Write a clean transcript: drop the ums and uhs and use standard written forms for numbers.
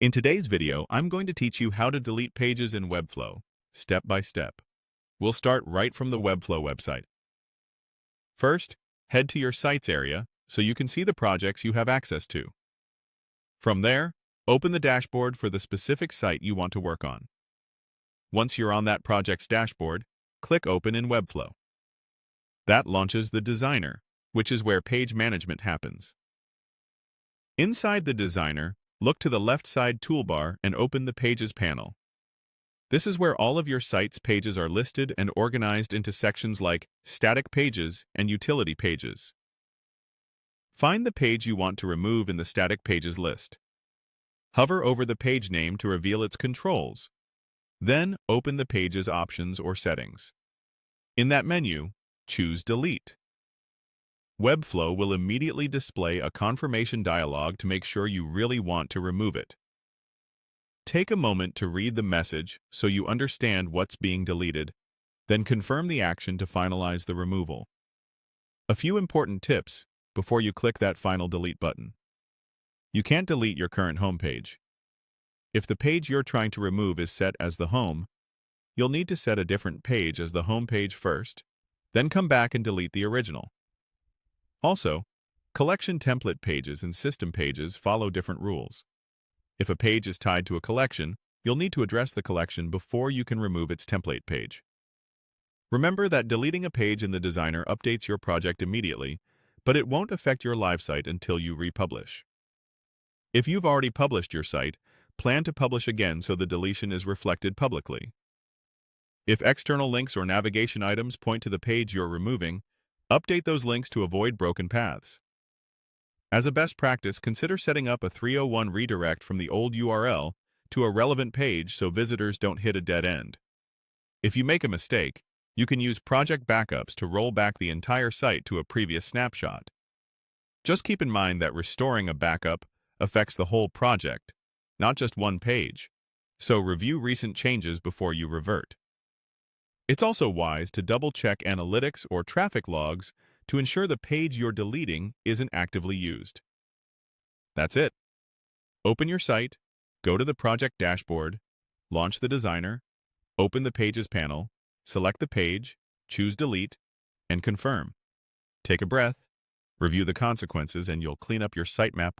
In today's video, I'm going to teach you how to delete pages in Webflow, step by step. We'll start right from the Webflow website. First, head to your Sites area so you can see the projects you have access to. From there, open the dashboard for the specific site you want to work on. Once you're on that project's dashboard, click Open in Webflow. That launches the Designer, which is where page management happens. Inside the Designer, look to the left side toolbar and open the Pages panel. This is where all of your site's pages are listed and organized into sections like Static Pages and Utility Pages. Find the page you want to remove in the Static Pages list. Hover over the page name to reveal its controls. Then open the Pages options or settings. In that menu, choose Delete. Webflow will immediately display a confirmation dialog to make sure you really want to remove it. Take a moment to read the message so you understand what's being deleted, then confirm the action to finalize the removal. A few important tips before you click that final delete button. You can't delete your current homepage. If the page you're trying to remove is set as the home, you'll need to set a different page as the home page first, then come back and delete the original. Also, collection template pages and system pages follow different rules. If a page is tied to a collection, you'll need to address the collection before you can remove its template page. Remember that deleting a page in the Designer updates your project immediately, but it won't affect your live site until you republish. If you've already published your site, plan to publish again so the deletion is reflected publicly. If external links or navigation items point to the page you're removing, update those links to avoid broken paths. As a best practice, consider setting up a 301 redirect from the old URL to a relevant page so visitors don't hit a dead end. If you make a mistake, you can use project backups to roll back the entire site to a previous snapshot. Just keep in mind that restoring a backup affects the whole project, not just one page, so review recent changes before you revert. It's also wise to double-check analytics or traffic logs to ensure the page you're deleting isn't actively used. That's it. Open your site, go to the project dashboard, launch the Designer, open the Pages panel, select the page, choose Delete, and confirm. Take a breath, review the consequences, and you'll clean up your sitemap